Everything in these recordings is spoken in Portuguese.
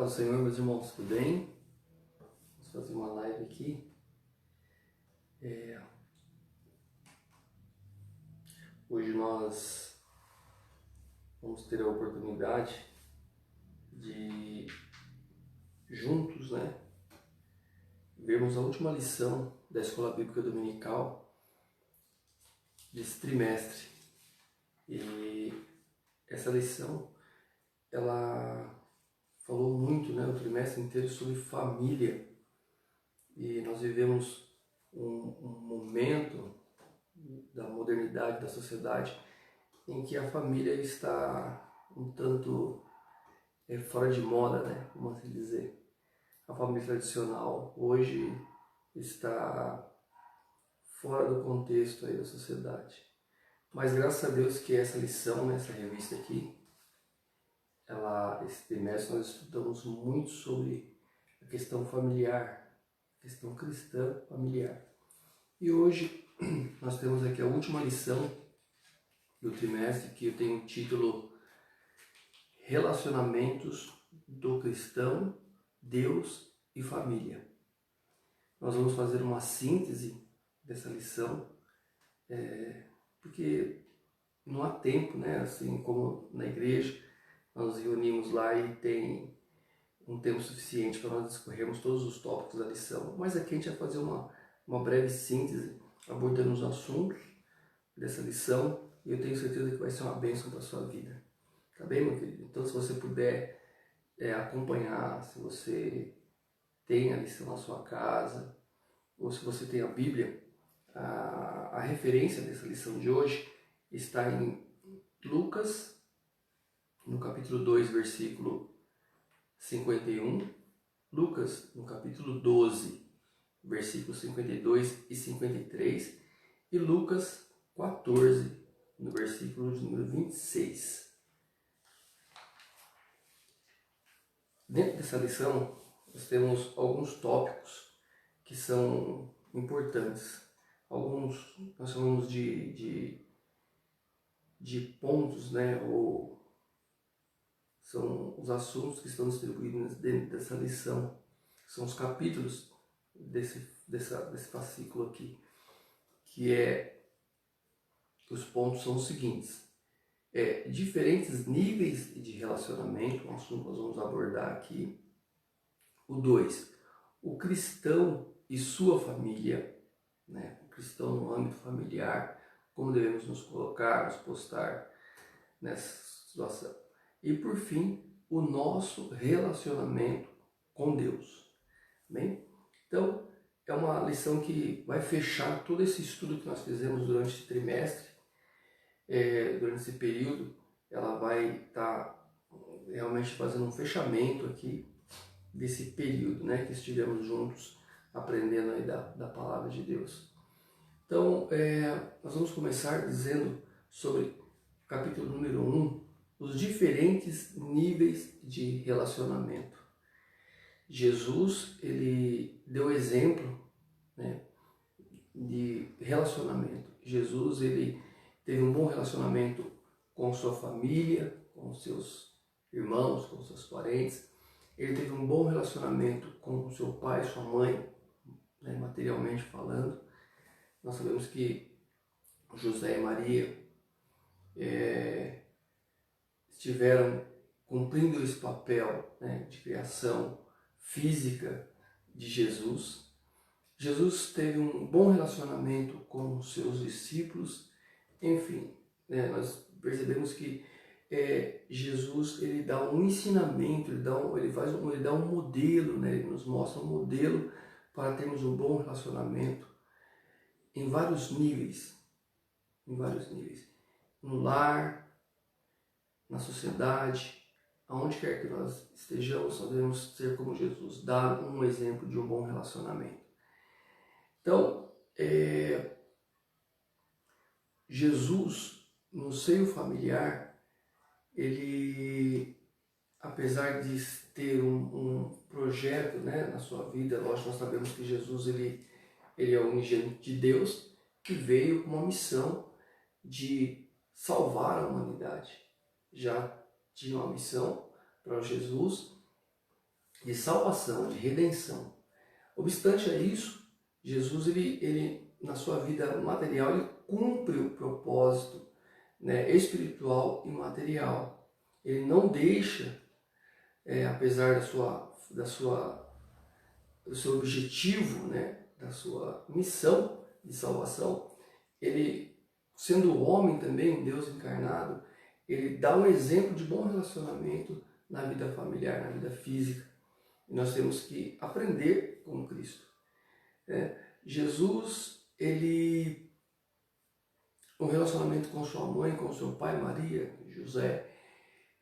Paz do Senhor, meus irmãos, tudo bem? Vamos fazer uma live aqui. Hoje nós vamos ter a oportunidade de juntos, vermos a última lição da Escola Bíblica Dominical desse trimestre. E essa lição, ela falou muito, o trimestre inteiro sobre família. E nós vivemos um momento da modernidade, da sociedade, em que a família está um tanto fora de moda, como assim dizer. A família tradicional hoje está fora do contexto aí da sociedade. Mas graças a Deus que essa lição, essa revista aqui, esse trimestre nós estudamos muito sobre a questão familiar, a questão cristã familiar. E hoje nós temos aqui a última lição do trimestre, que eu tenho o título Relacionamentos do Cristão, Deus e Família. Nós vamos fazer uma síntese dessa lição, porque não há tempo, assim como na igreja, nós nos reunimos lá e tem um tempo suficiente para nós discorrermos todos os tópicos da lição. Mas aqui a gente vai fazer uma breve síntese, abordando os assuntos dessa lição, e eu tenho certeza que vai ser uma bênção para a sua vida. Tá bem, meu querido? Então, se você puder acompanhar, se você tem a lição na sua casa, ou se você tem a Bíblia, a referência dessa lição de hoje está em Lucas, no capítulo 2, versículo 51, Lucas, no capítulo 12, versículos 52 e 53, e Lucas 14, no versículo número 26. Dentro dessa lição, nós temos alguns tópicos que são importantes. Alguns nós chamamos de pontos, ou são os assuntos que estão distribuídos dentro dessa lição. São os capítulos desse fascículo aqui, os pontos são os seguintes. Diferentes níveis de relacionamento, um assunto que nós vamos abordar aqui. O 2, o cristão e sua família, o cristão no âmbito familiar, como devemos nos colocar, nos postar nessa situação. E por fim, o nosso relacionamento com Deus. Bem? Então, é uma lição que vai fechar todo esse estudo que nós fizemos durante esse trimestre. Durante esse período, ela vai estar realmente fazendo um fechamento aqui desse período, que estivemos juntos aprendendo aí da palavra de Deus. Então, nós vamos começar dizendo sobre o capítulo número 1, os diferentes níveis de relacionamento. Jesus, ele deu exemplo, de relacionamento. Jesus, ele teve um bom relacionamento com sua família, com seus irmãos, com seus parentes. Ele teve um bom relacionamento com seu pai, sua mãe, materialmente falando. Nós sabemos que José e Maria estiveram cumprindo esse papel, de criação física de Jesus. Jesus teve um bom relacionamento com os seus discípulos. Enfim, nós percebemos que Jesus, ele dá um ensinamento, ele dá um modelo, ele nos mostra um modelo para termos um bom relacionamento em vários níveis, no lar, na sociedade, aonde quer que nós estejamos, nós devemos ser como Jesus, dar um exemplo de um bom relacionamento. Então, Jesus, no seio familiar, ele, apesar de ter um projeto, na sua vida, lógico, nós sabemos que Jesus, ele é o unigênito de Deus, que veio com uma missão de salvar a humanidade. Já tinha uma missão para Jesus, de salvação, de redenção. Obstante a isso, Jesus, ele na sua vida material, ele cumpre o propósito, né, espiritual e material. Ele não deixa, apesar do seu objetivo, né, da sua missão de salvação, ele, sendo homem também, Deus encarnado, ele dá um exemplo de bom relacionamento na vida familiar, na vida física. E nós temos que aprender com Cristo. Jesus, ele, um relacionamento com sua mãe, com seu pai, Maria, José,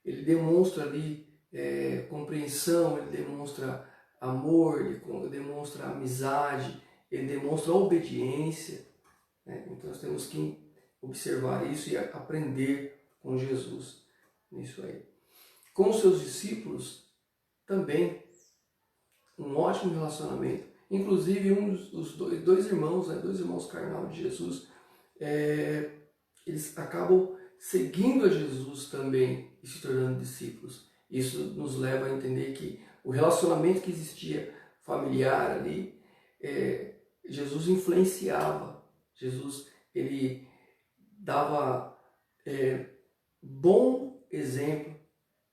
ele demonstra ali compreensão, ele demonstra amor, ele demonstra amizade, ele demonstra obediência. Né? Então nós temos que observar isso e aprender com Jesus nisso aí. Com os seus discípulos também um ótimo relacionamento. Inclusive os dois irmãos, né, dois irmãos carnal de Jesus, eles acabam seguindo a Jesus também e se tornando discípulos. Isso nos leva a entender que o relacionamento que existia familiar ali, Jesus influenciava. Jesus, ele dava bom exemplo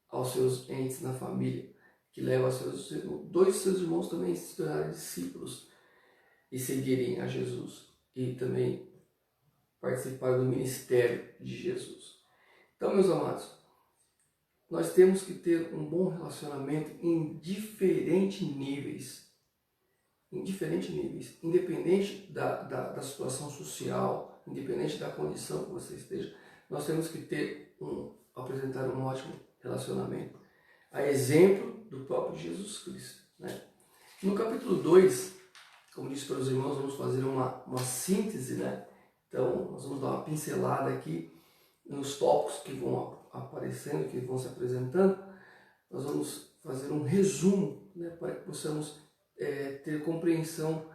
aos seus entes na família, que leva dois de seus irmãos também se tornarem discípulos e seguirem a Jesus e também participar do ministério de Jesus. Então, meus amados, nós temos que ter um bom relacionamento em diferentes níveis. Independente da situação social, independente da condição que você esteja, nós temos que apresentar um ótimo relacionamento. A exemplo do próprio Jesus Cristo. Né? No capítulo 2, como disse para os irmãos, vamos fazer uma síntese, né? Então, nós vamos dar uma pincelada aqui nos tópicos que vão aparecendo, que vão se apresentando. Nós vamos fazer um resumo, né, para que possamos ter compreensão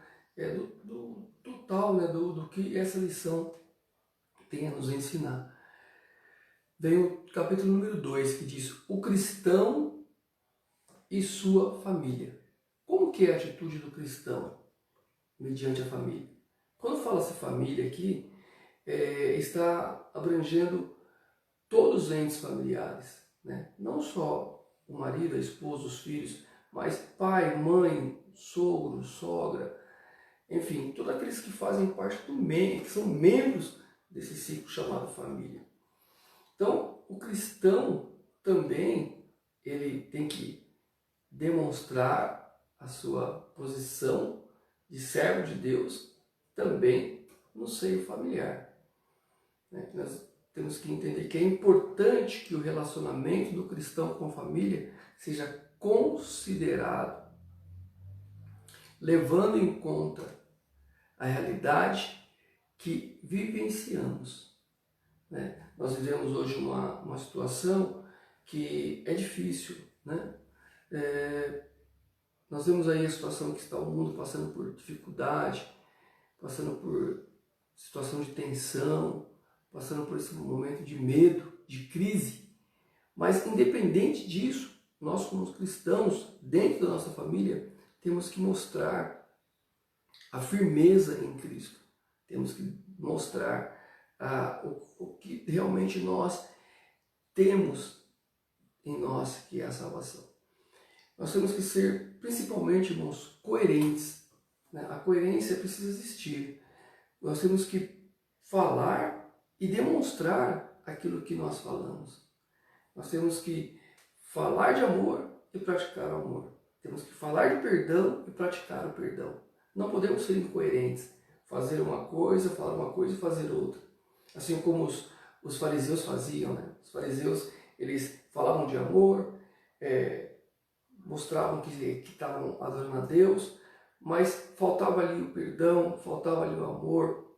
do total, né, do que essa lição tem a nos ensinar. Vem o capítulo número 2, que diz: o cristão e sua família. Como que é a atitude do cristão mediante a família? Quando fala-se família aqui, está abrangendo todos os entes familiares, né? Não só o marido, a esposa, os filhos, mas pai, mãe, sogro, sogra, enfim, todos aqueles que fazem parte que são membros desse ciclo chamado família. Então, o cristão também, ele tem que demonstrar a sua posição de servo de Deus também no seio familiar. Nós temos que entender que é importante que o relacionamento do cristão com a família seja considerado, levando em conta a realidade que vivenciamos. Né? Nós vivemos hoje uma situação que é difícil. Né? Nós vemos aí a situação que está o mundo passando por dificuldade, passando por situação de tensão, passando por esse momento de medo, de crise. Mas independente disso, nós como cristãos, dentro da nossa família, temos que mostrar a firmeza em Cristo. Temos que mostrar o que realmente nós temos em nós, que é a salvação. Nós temos que ser, principalmente, irmãos, coerentes. Né? A coerência precisa existir. Nós temos que falar e demonstrar aquilo que nós falamos. Nós temos que falar de amor e praticar o amor. Temos que falar de perdão e praticar o perdão. Não podemos ser incoerentes, fazer uma coisa, falar uma coisa e fazer outra. Assim como os fariseus faziam. Né? Os fariseus, eles falavam de amor, mostravam que estavam adorando a Deus, mas faltava ali o perdão, faltava ali o amor,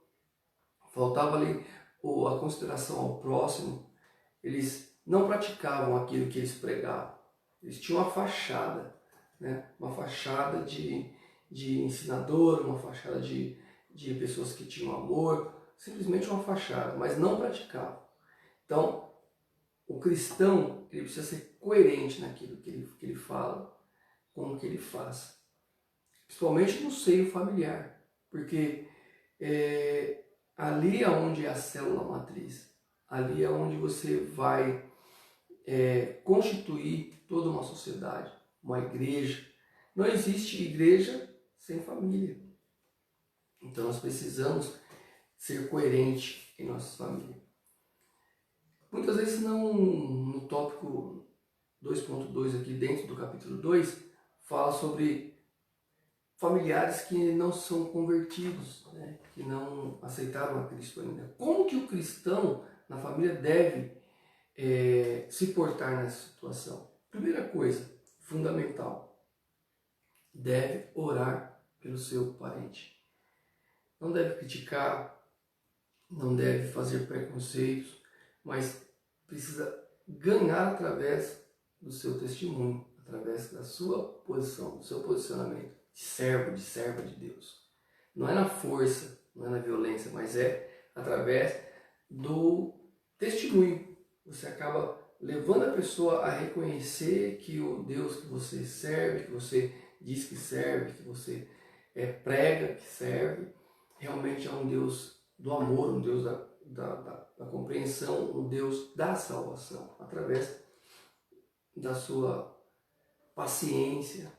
faltava ali a consideração ao próximo. Eles não praticavam aquilo que eles pregavam. Eles tinham uma fachada, né? Uma fachada de ensinador, uma fachada de pessoas que tinham amor, simplesmente uma fachada, mas não praticavam. Então, o cristão, ele precisa ser coerente naquilo que ele fala, com que ele faz. Principalmente no seio familiar, porque ali é onde é a célula matriz, ali é onde você vai constituir toda uma sociedade, uma igreja. Não existe igreja sem família. Então nós precisamos ser coerentes em nossas famílias. Muitas vezes no tópico 2.2 aqui dentro do capítulo 2, fala sobre familiares que não são convertidos, né? Que não aceitaram a Cristo ainda. Como que o cristão na família deve se portar nessa situação? Primeira coisa, fundamental, deve orar pelo seu parente. Não deve criticar, não deve fazer preconceitos, mas precisa ganhar através do seu testemunho, através da sua posição, do seu posicionamento de servo, de serva de Deus. Não é na força, não é na violência, mas é através do testemunho. Você acaba levando a pessoa a reconhecer que o Deus que você serve, que você diz que serve, que você prega que serve, realmente é um Deus do amor, um Deus da compreensão, um Deus da salvação, através da sua paciência,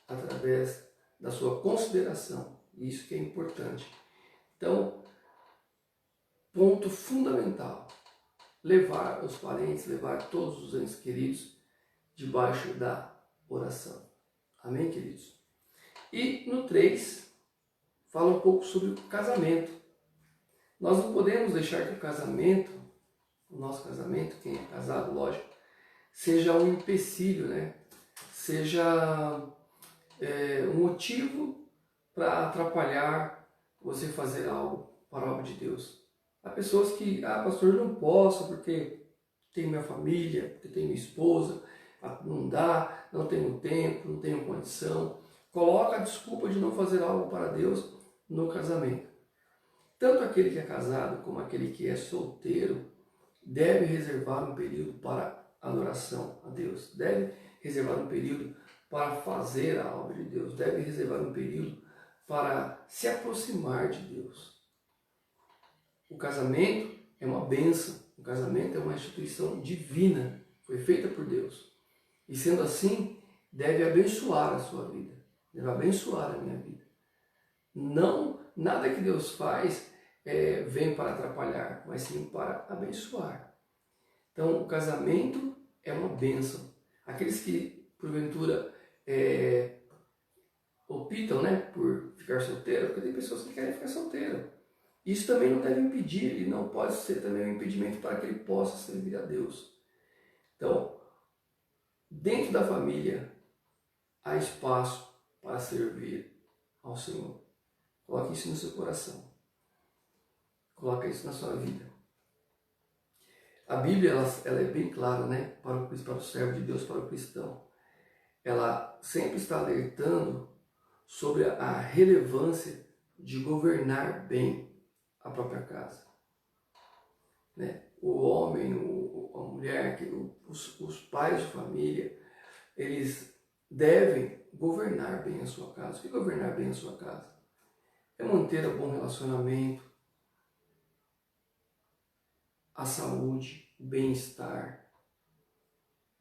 através da sua consideração. Isso que é importante. Então, ponto fundamental, levar os parentes, levar todos os entes queridos debaixo da oração. Amém, queridos? E no 3, fala um pouco sobre o casamento. Nós não podemos deixar que o casamento, o nosso casamento, quem é casado, lógico, seja um empecilho, né? Seja um motivo para atrapalhar você fazer algo para a obra de Deus. Há pessoas que, pastor, eu não posso porque tenho minha família, porque tenho minha esposa, não dá, não tenho tempo, não tenho condição. Coloca a desculpa de não fazer algo para Deus no casamento. Tanto aquele que é casado como aquele que é solteiro deve reservar um período para adoração a Deus, deve reservar um período para fazer a obra de Deus, deve reservar um período para se aproximar de Deus. O casamento é uma bênção, o casamento é uma instituição divina, foi feita por Deus. E sendo assim, deve abençoar a sua vida, deve abençoar a minha vida. Não, nada que Deus faz vem para atrapalhar, mas sim para abençoar. Então, o casamento é uma bênção. Aqueles que, porventura, optam, né, por ficar solteiro, porque tem pessoas que querem ficar solteiro. Isso também não deve impedir, e não pode ser também um impedimento para que ele possa servir a Deus. Então, dentro da família, há espaço para servir ao Senhor. Coloque isso no seu coração. Coloque isso na sua vida. A Bíblia ela é bem clara, né, para o servo de Deus, para o cristão. Ela sempre está alertando sobre a relevância de governar bem a própria casa. Né? O homem, a mulher, os pais de família, eles devem governar bem a sua casa. O que é governar bem a sua casa? É manter um bom relacionamento, a saúde, o bem-estar,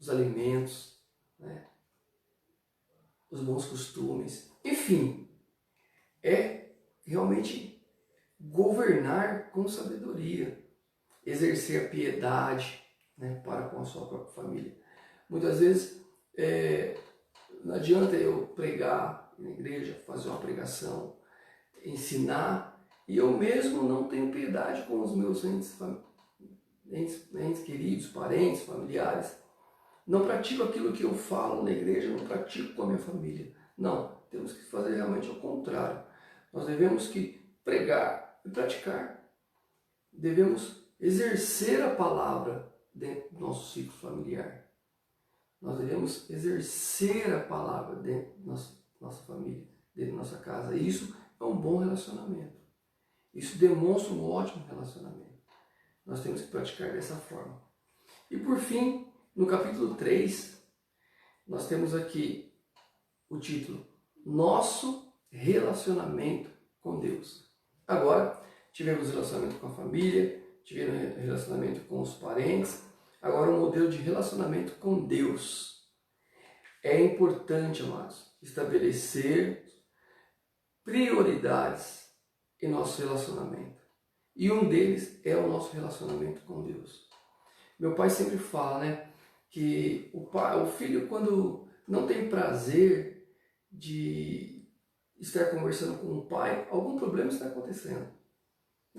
os alimentos, né? Os bons costumes, enfim, é realmente governar com sabedoria, exercer a piedade, né, para com a sua própria família. Muitas vezes não adianta eu pregar na igreja, fazer uma pregação, ensinar, e eu mesmo não tenho piedade com os meus entes queridos, parentes, familiares. Não pratico aquilo que eu falo na igreja, não pratico com a minha família. Não, temos que fazer realmente ao contrário. Nós devemos que pregar e praticar. Devemos exercer a palavra dentro do nosso ciclo familiar. Nós devemos exercer a palavra dentro da nossa família, dentro da nossa casa. E isso é um bom relacionamento. Isso demonstra um ótimo relacionamento. Nós temos que praticar dessa forma. E por fim, no capítulo 3, nós temos aqui o título Nosso Relacionamento com Deus. Agora, tivemos relacionamento com a família, tivemos relacionamento com os parentes, agora um modelo de relacionamento com Deus. É importante, amados, estabelecer prioridades em nosso relacionamento. E um deles é o nosso relacionamento com Deus. Meu pai sempre fala, né, que o filho, quando não tem prazer de estar conversando com o pai, algum problema está acontecendo.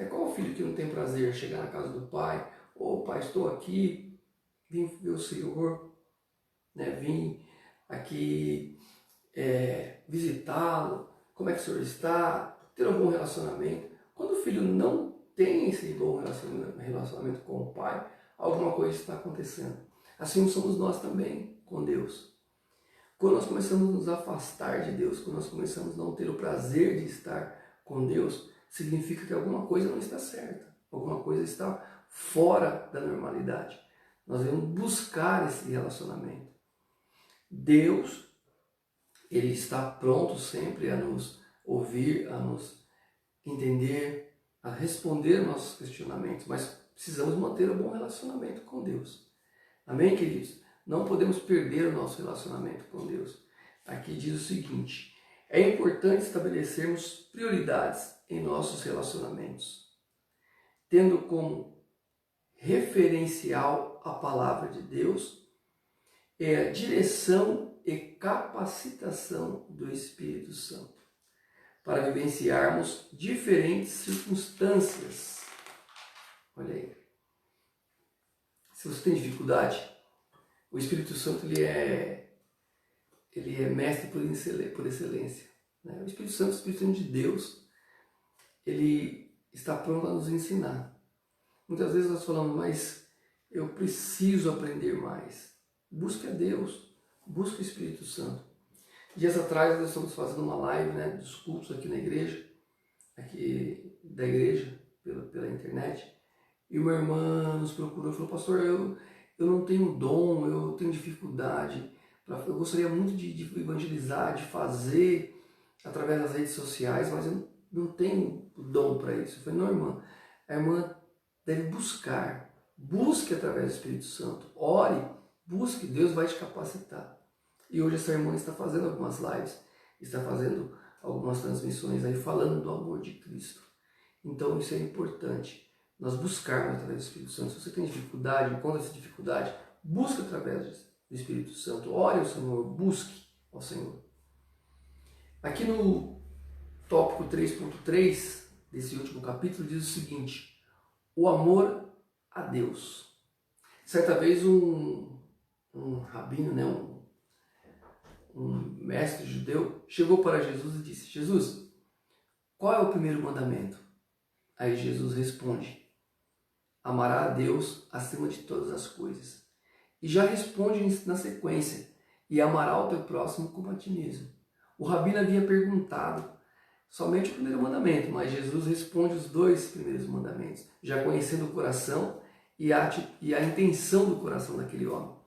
Qual o filho que não tem prazer de chegar na casa do pai? Ô pai, estou aqui, vim ver o Senhor, vim aqui visitá-lo, como é que o Senhor está, ter um bom relacionamento. Quando o filho não tem esse bom relacionamento com o pai, alguma coisa está acontecendo. Assim somos nós também com Deus. Quando nós começamos a nos afastar de Deus, quando nós começamos a não ter o prazer de estar com Deus, significa que alguma coisa não está certa, alguma coisa está fora da normalidade. Nós devemos buscar esse relacionamento. Deus, Ele está pronto sempre a nos ouvir, a nos entender, a responder nossos questionamentos, mas precisamos manter um bom relacionamento com Deus. Amém, queridos? Não podemos perder o nosso relacionamento com Deus. Aqui diz o seguinte: é importante estabelecermos prioridades em nossos relacionamentos, tendo como referencial a palavra de Deus, a direção e capacitação do Espírito Santo, para vivenciarmos diferentes circunstâncias. Olha aí. Se você tem dificuldade, o Espírito Santo ele é mestre por excelência. O Espírito Santo de Deus, ele está pronto a nos ensinar. Muitas vezes nós falamos, mas eu preciso aprender mais. Busque a Deus, busque o Espírito Santo. Dias atrás nós estamos fazendo uma live dos cultos aqui na igreja, aqui da igreja, pela internet, e uma irmã nos procurou e falou: pastor, eu não tenho dom, eu tenho dificuldade, eu gostaria muito de evangelizar, de fazer através das redes sociais, mas eu não tenho dom para isso. Eu falei: não, irmã, a irmã deve busque através do Espírito Santo, ore, busque, Deus vai te capacitar. E hoje essa irmã está fazendo algumas lives, está fazendo algumas transmissões aí falando do amor de Cristo. Então isso é importante, nós buscarmos através do Espírito Santo. Se você tem dificuldade, encontra essa dificuldade, busque através do Espírito Santo, ore ao Senhor, busque ao Senhor. Aqui no tópico 3.3 desse último capítulo diz o seguinte: o amor a Deus. Certa vez um rabino, um mestre judeu, chegou para Jesus e disse: Jesus, qual é o primeiro mandamento? Aí Jesus responde: amará a Deus acima de todas as coisas. E já responde na sequência: e amará o teu próximo como a ti mesmo. O rabino havia perguntado somente o primeiro mandamento, mas Jesus responde os dois primeiros mandamentos, já conhecendo o coração e a intenção do coração daquele homem.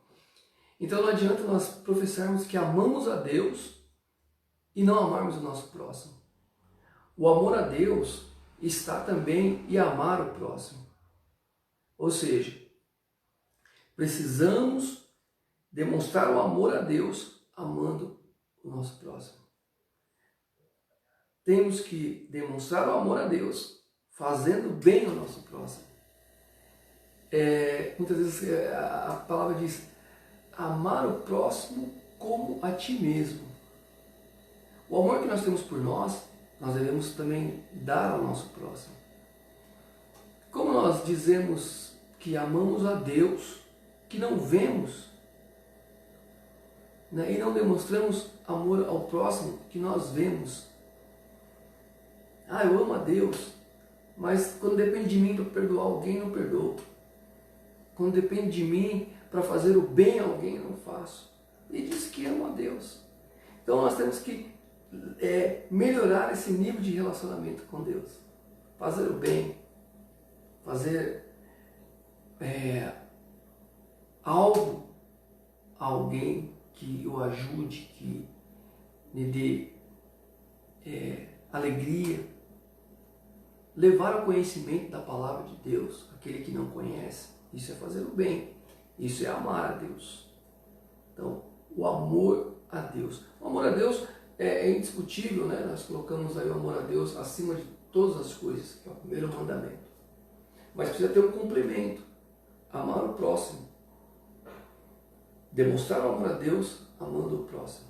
Então não adianta nós professarmos que amamos a Deus e não amarmos o nosso próximo. O amor a Deus está também em amar o próximo. Ou seja, precisamos demonstrar o amor a Deus amando o nosso próximo. Temos que demonstrar o amor a Deus fazendo bem ao nosso próximo. Muitas vezes a palavra diz: amar o próximo como a ti mesmo. O amor que nós temos por nós devemos também dar ao nosso próximo. Como nós dizemos que amamos a Deus, que não vemos, e não demonstramos amor ao próximo que nós vemos? Eu amo a Deus, mas quando depende de mim para perdoar alguém, não perdoo. Quando depende de mim para fazer o bem a alguém, não faço. E diz que amo a Deus. Então nós temos que melhorar esse nível de relacionamento com Deus. Fazer o bem, fazer algo a alguém que o ajude, que lhe dê alegria. Levar ao conhecimento da palavra de Deus, aquele que não conhece, isso é fazer o bem, isso é amar a Deus. Então, o amor a Deus. O amor a Deus é indiscutível, né? Nós colocamos aí o amor a Deus acima de todas as coisas, que é o primeiro mandamento. Mas precisa ter um complemento, amar o próximo. Demonstrar o amor a Deus amando o próximo.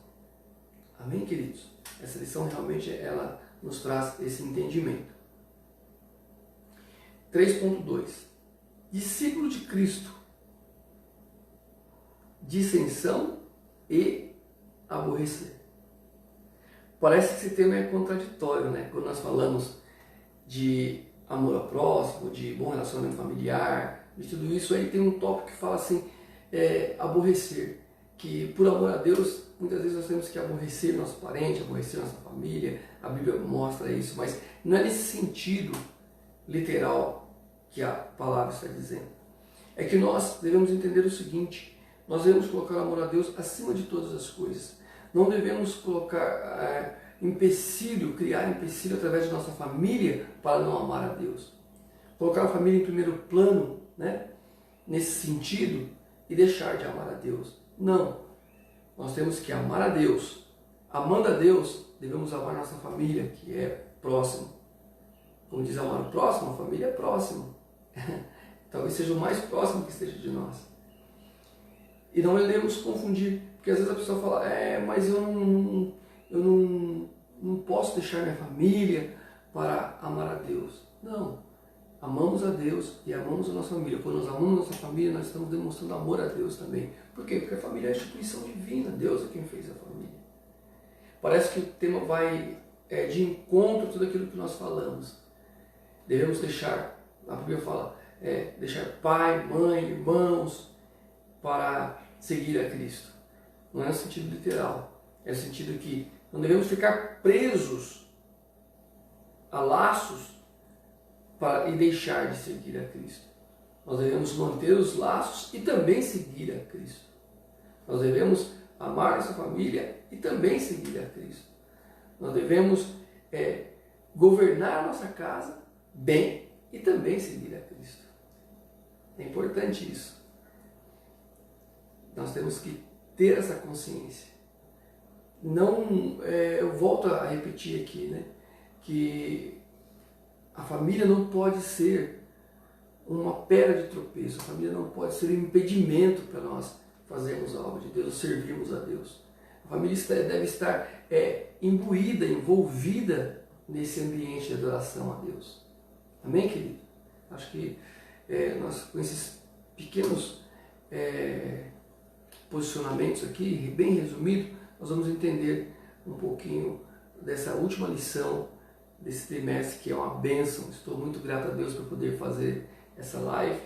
Amém, queridos? Essa lição realmente ela nos traz esse entendimento. 3.2. Discípulo de Cristo. Dissensão e aborrecer. Parece que esse tema é contraditório, né? Quando nós falamos de amor ao próximo, de bom relacionamento familiar, de tudo isso, aí tem um tópico que fala assim, aborrecer. Que por amor a Deus, muitas vezes nós temos que aborrecer nosso parente, aborrecer nossa família. A Bíblia mostra isso, mas não é nesse sentido literal que a palavra está dizendo. É que nós devemos entender o seguinte: nós devemos colocar o amor a Deus acima de todas as coisas. Não devemos colocar empecilho, criar empecilho através de nossa família para não amar a Deus. Colocar a família em primeiro plano, né? Nesse sentido, e deixar de amar a Deus. Não. Nós temos que amar a Deus. Amando a Deus, devemos amar nossa família, que é próxima. Como diz amar o próximo, a família é próxima. Talvez seja o mais próximo que esteja de nós. E não devemos confundir, porque às vezes a pessoa fala, mas eu não posso deixar minha família para amar a Deus. Não. Amamos a Deus e amamos a nossa família. Quando nós amamos a nossa família, nós estamos demonstrando amor a Deus também. Por quê? Porque a família é a instituição divina. Deus é quem fez a família. Parece que o tema vai de encontro a tudo aquilo que nós falamos. Devemos deixar, a Bíblia fala, deixar pai, mãe, irmãos para seguir a Cristo. Não é no sentido literal. É no sentido que não devemos ficar presos a laços e deixar de seguir a Cristo. Nós devemos manter os laços e também seguir a Cristo. Nós devemos amar nossa família e também seguir a Cristo. Nós devemos governar a nossa casa bem e também seguir a Cristo. É importante isso. Nós temos que ter essa consciência. Não, eu volto a repetir aqui, né, que a família não pode ser uma pedra de tropeço, a família não pode ser um impedimento para nós fazermos a obra de Deus, servirmos a Deus. A família deve estar imbuída, envolvida nesse ambiente de adoração a Deus. Amém, querido? Acho que nós, com esses pequenos posicionamentos aqui, bem resumido, nós vamos entender um pouquinho dessa última lição desse trimestre, que é uma bênção. Estou muito grato a Deus por poder fazer essa live,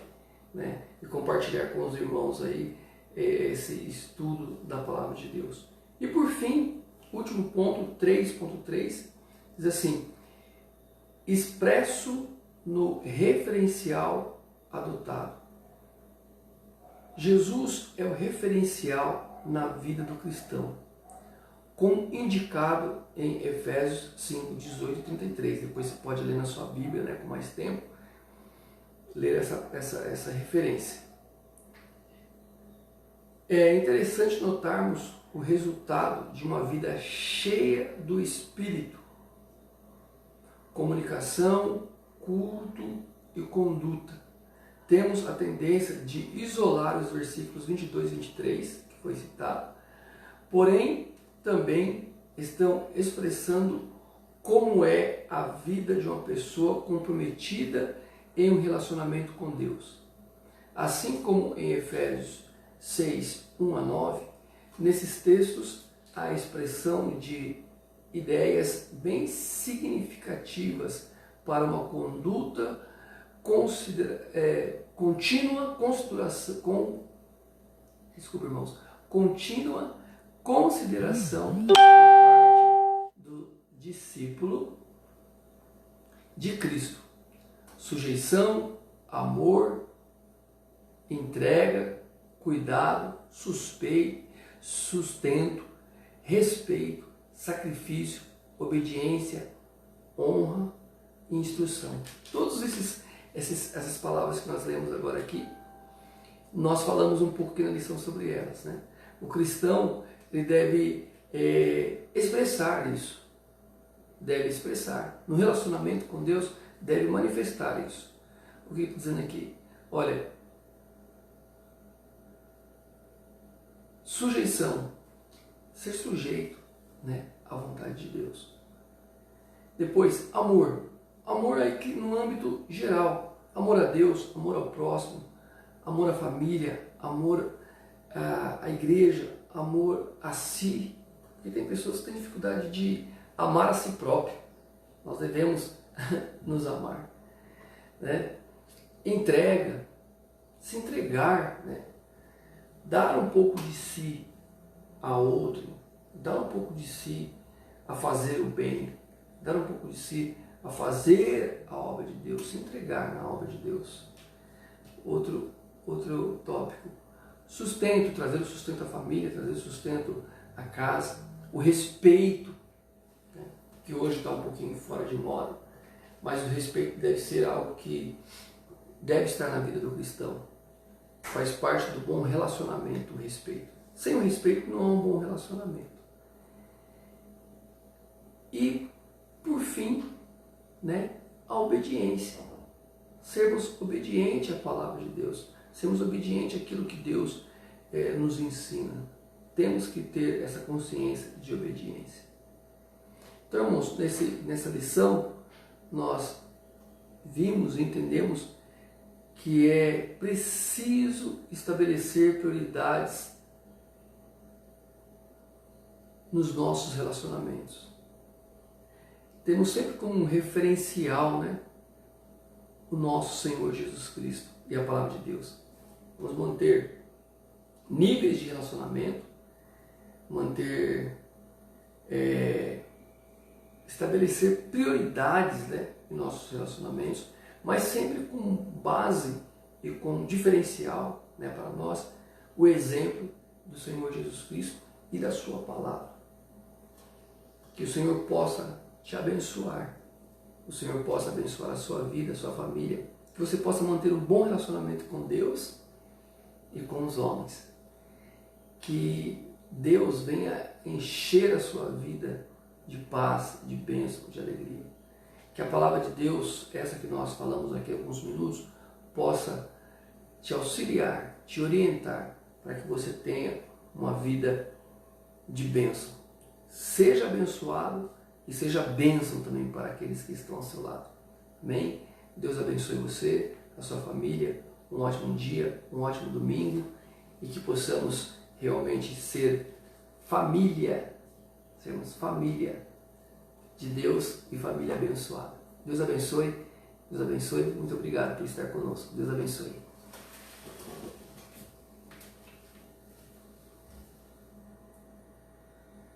né, e compartilhar com os irmãos aí esse estudo da Palavra de Deus. E por fim, último ponto, 3.3, diz assim: expresso no referencial adotado. Jesus é o referencial na vida do cristão, como indicado em Efésios 5, 18 e 33. Depois você pode ler na sua Bíblia, né, com mais tempo, ler essa referência. É interessante notarmos o resultado de uma vida cheia do Espírito. Comunicação, culto e conduta. Temos a tendência de isolar os versículos 22 e 23, que foi citado, porém também estão expressando como é a vida de uma pessoa comprometida em um relacionamento com Deus. Assim como em Efésios 6, 1 a 9, nesses textos há a expressão de ideias bem significativas para uma conduta contínua consideração por parte do discípulo de Cristo. Sujeição, amor, entrega, cuidado, sustento, respeito, sacrifício, obediência, honra e instrução. Todas essas palavras que nós lemos agora aqui, nós falamos um pouco aqui na lição sobre elas, né? O cristão, ele deve expressar isso, deve expressar. No relacionamento com Deus, deve manifestar isso. O que eu estou dizendo aqui? Olha, sujeição, ser sujeito, né, à vontade de Deus. Depois, amor. Amor aqui no âmbito geral. Amor a Deus, amor ao próximo, amor à família, amor à igreja, amor a si. Porque tem pessoas que têm dificuldade de amar a si próprio. Nós devemos nos amar, né? Entrega, se entregar, né? Dar um pouco de si a outro, dar um pouco de si a fazer o bem, dar um pouco de si a fazer a obra de Deus, se entregar na obra de Deus. Outro tópico, sustento, trazer o sustento à família, trazer o sustento à casa, o respeito, né, que hoje está um pouquinho fora de moda, mas o respeito deve ser algo que deve estar na vida do cristão. Faz parte do bom relacionamento, o respeito. Sem o respeito não há um bom relacionamento. E, por fim, né, a obediência. Sermos obedientes à palavra de Deus. Sermos obedientes àquilo que Deus nos ensina. Temos que ter essa consciência de obediência. Então, irmãos, nessa lição, nós vimos e entendemos que é preciso estabelecer prioridades nos nossos relacionamentos. Temos sempre como referencial, né, o nosso Senhor Jesus Cristo e a palavra de Deus. Vamos manter níveis de relacionamento, estabelecer prioridades, né, em nossos relacionamentos, mas sempre com base e com diferencial, né, para nós, o exemplo do Senhor Jesus Cristo e da sua palavra. Que o Senhor possa te abençoar, o Senhor possa abençoar a sua vida, a sua família, que você possa manter um bom relacionamento com Deus e com os homens. Que Deus venha encher a sua vida de paz, de bênção, de alegria. Que a palavra de Deus, essa que nós falamos aqui há alguns minutos, possa te auxiliar, te orientar, para que você tenha uma vida de bênção. Seja abençoado e seja bênção também para aqueles que estão ao seu lado. Amém? Deus abençoe você, a sua família, um ótimo dia, um ótimo domingo, e que possamos realmente ser família, sermos família de Deus e família abençoada. Deus abençoe, muito obrigado por estar conosco. Deus abençoe.